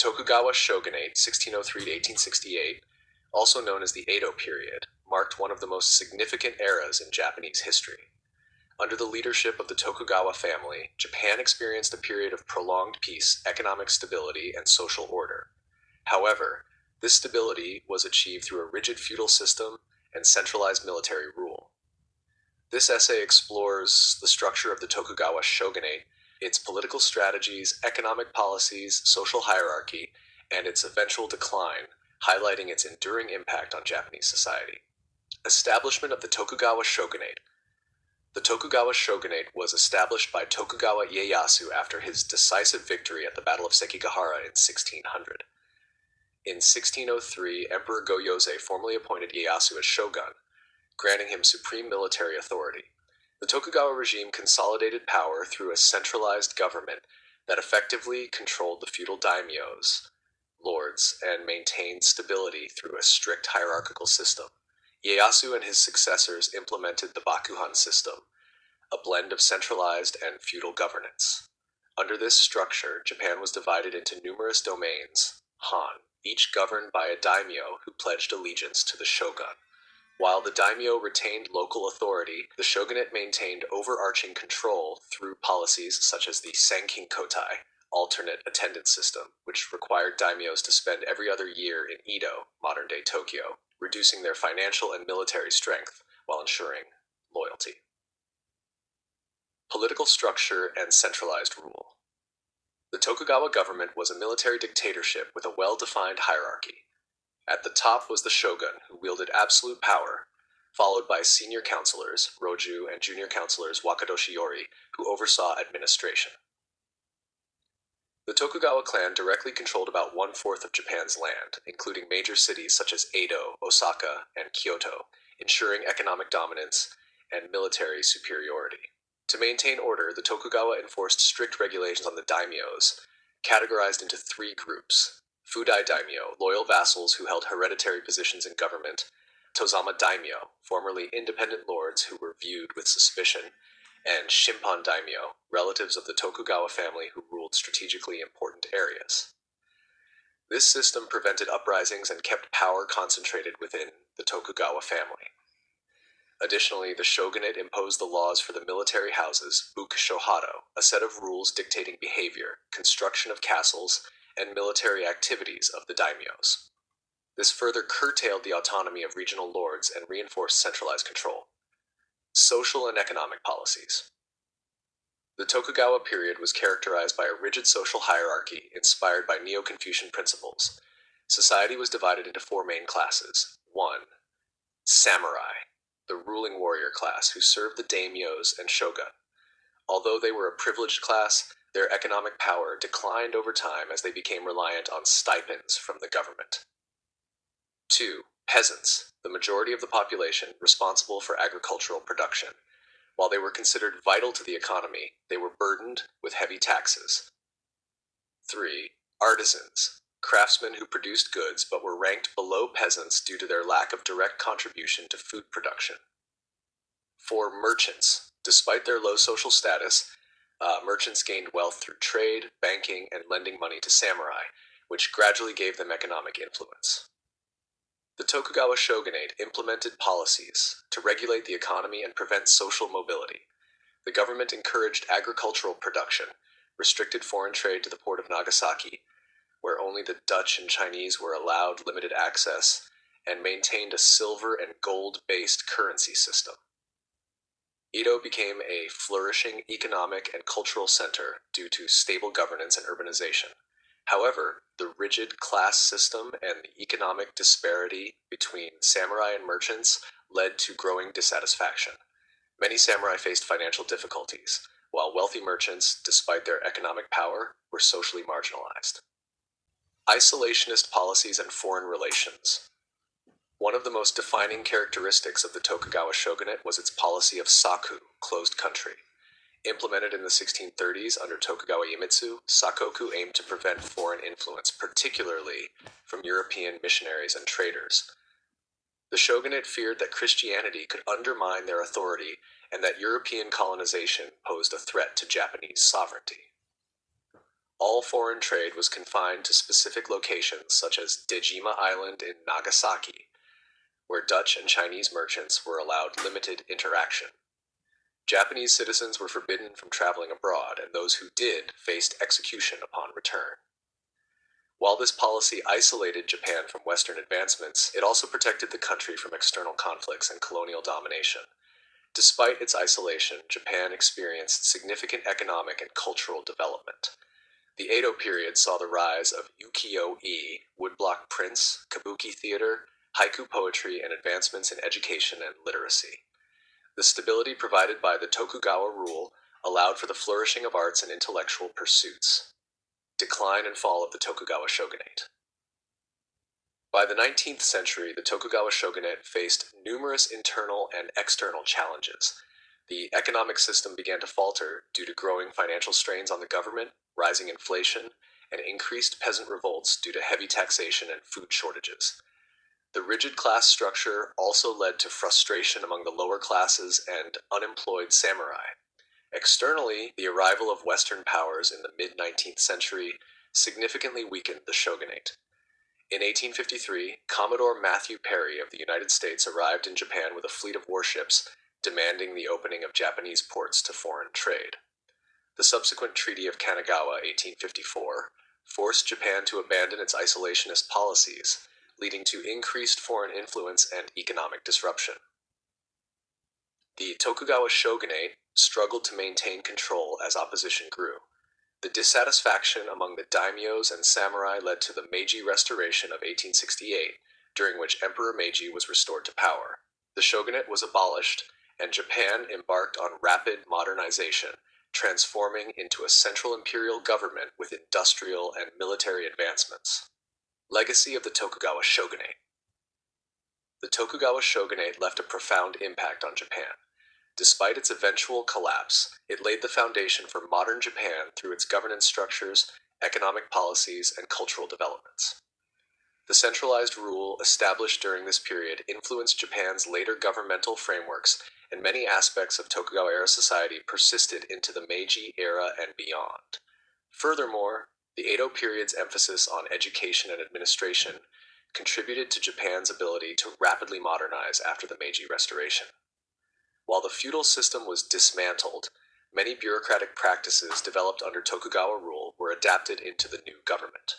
Tokugawa Shogunate, 1603 to 1868, also known as the Edo period, marked one of the most significant eras in Japanese history. Under the leadership of the Tokugawa family, Japan experienced a period of prolonged peace, economic stability, and social order. However, this stability was achieved through a rigid feudal system and centralized military rule. This essay explores the structure of the Tokugawa shogunate, its political strategies, economic policies, social hierarchy, and its eventual decline, highlighting its enduring impact on Japanese society. Establishment of the Tokugawa shogunate. The Tokugawa shogunate was established by Tokugawa Ieyasu after his decisive victory at the Battle of Sekigahara in 1600. In 1603, Emperor Go-Yozei formally appointed Ieyasu as shogun, granting him supreme military authority. The Tokugawa regime consolidated power through a centralized government that effectively controlled the feudal daimyos, lords, and maintained stability through a strict hierarchical system. Ieyasu and his successors implemented the Bakuhan system, a blend of centralized and feudal governance. Under this structure, Japan was divided into numerous domains, Han, each governed by a daimyo who pledged allegiance to the shogun. While the daimyo retained local authority, the shogunate maintained overarching control through policies such as the Sankin-kotai, alternate attendance system, which required daimyos to spend every other year in Edo, modern-day Tokyo, reducing their financial and military strength while ensuring loyalty. Political structure and centralized rule. The Tokugawa government was a military dictatorship with a well-defined hierarchy. At the top was the shogun, who wielded absolute power, followed by senior counselors, Roju, and junior counselors, Wakadoshiori, who oversaw administration. The Tokugawa clan directly controlled about one-fourth of Japan's land, including major cities such as Edo, Osaka, and Kyoto, ensuring economic dominance and military superiority. To maintain order, the Tokugawa enforced strict regulations on the daimyos, categorized into three groups: Fudai daimyo, loyal vassals who held hereditary positions in government; Tozama daimyo, formerly independent lords who were viewed with suspicion; and Shimpan daimyo, relatives of the Tokugawa family who ruled strategically important areas. This system prevented uprisings and kept power concentrated within the Tokugawa family. Additionally, the shogunate imposed the laws for the military houses, Bukushohado, a set of rules dictating behavior, construction of castles, and military activities of the daimyos. This further curtailed the autonomy of regional lords and reinforced centralized control. Social and economic policies. The Tokugawa period was characterized by a rigid social hierarchy inspired by Neo-Confucian principles. Society was divided into four main classes. 1. Samurai, the ruling warrior class who served the daimyos and shogun. Although they were a privileged class, their economic power declined over time as they became reliant on stipends from the government. 2. Peasants, the majority of the population responsible for agricultural production. While they were considered vital to the economy, they were burdened with heavy taxes. 3. Artisans, craftsmen who produced goods but were ranked below peasants due to their lack of direct contribution to food production. 4. Merchants, despite their low social status, merchants gained wealth through trade, banking, and lending money to samurai, which gradually gave them economic influence. The Tokugawa shogunate implemented policies to regulate the economy and prevent social mobility. The government encouraged agricultural production, restricted foreign trade to the port of Nagasaki, where only the Dutch and Chinese were allowed limited access, and maintained a silver and gold-based currency system. Edo became a flourishing economic and cultural center due to stable governance and urbanization. However, the rigid class system and the economic disparity between samurai and merchants led to growing dissatisfaction. Many samurai faced financial difficulties, while wealthy merchants, despite their economic power, were socially marginalized. Isolationist policies and foreign relations. One of the most defining characteristics of the Tokugawa shogunate was its policy of saku, closed country. Implemented in the 1630s under Tokugawa Iemitsu, sakoku aimed to prevent foreign influence, particularly from European missionaries and traders. The shogunate feared that Christianity could undermine their authority and that European colonization posed a threat to Japanese sovereignty. All foreign trade was confined to specific locations such as Dejima Island in Nagasaki, where Dutch and Chinese merchants were allowed limited interaction. Japanese citizens were forbidden from traveling abroad, and those who did faced execution upon return. While this policy isolated Japan from Western advancements, it also protected the country from external conflicts and colonial domination. Despite its isolation, Japan experienced significant economic and cultural development. The Edo period saw the rise of ukiyo-e, woodblock prints, kabuki theater, haiku poetry, and advancements in education and literacy. The stability provided by the Tokugawa rule allowed for the flourishing of arts and intellectual pursuits. Decline and fall of the Tokugawa Shogunate. By the 19th century, the Tokugawa Shogunate faced numerous internal and external challenges. The economic system began to falter due to growing financial strains on the government, rising inflation, and increased peasant revolts due to heavy taxation and food shortages. The rigid class structure also led to frustration among the lower classes and unemployed samurai. Externally, the arrival of Western powers in the mid-19th century significantly weakened the shogunate. In 1853, Commodore Matthew Perry of the United States arrived in Japan with a fleet of warships, demanding the opening of Japanese ports to foreign trade. The subsequent Treaty of Kanagawa, 1854, forced Japan to abandon its isolationist policies, leading to increased foreign influence and economic disruption. The Tokugawa shogunate struggled to maintain control as opposition grew. The dissatisfaction among the daimyos and samurai led to the Meiji Restoration of 1868, during which Emperor Meiji was restored to power. The shogunate was abolished, and Japan embarked on rapid modernization, transforming into a central imperial government with industrial and military advancements. Legacy of the Tokugawa shogunate. The Tokugawa shogunate left a profound impact on Japan. Despite its eventual collapse, it laid the foundation for modern Japan through its governance structures, economic policies, and cultural developments. The centralized rule established during this period influenced Japan's later governmental frameworks, and many aspects of Tokugawa-era society persisted into the Meiji era and beyond. Furthermore, the Edo period's emphasis on education and administration contributed to Japan's ability to rapidly modernize after the Meiji Restoration. While the feudal system was dismantled, many bureaucratic practices developed under Tokugawa rule were adapted into the new government.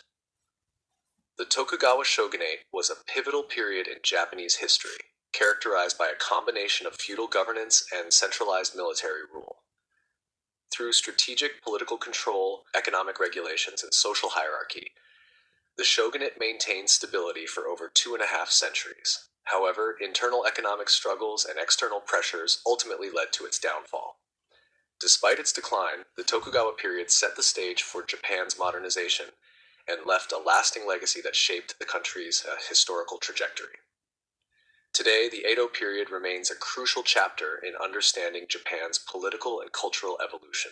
The Tokugawa shogunate was a pivotal period in Japanese history, characterized by a combination of feudal governance and centralized military rule. Through strategic political control, economic regulations, and social hierarchy, the shogunate maintained stability for over 2.5 centuries. However, internal economic struggles and external pressures ultimately led to its downfall. Despite its decline, the Tokugawa period set the stage for Japan's modernization and left a lasting legacy that shaped the country's historical trajectory. Today, the Edo period remains a crucial chapter in understanding Japan's political and cultural evolution.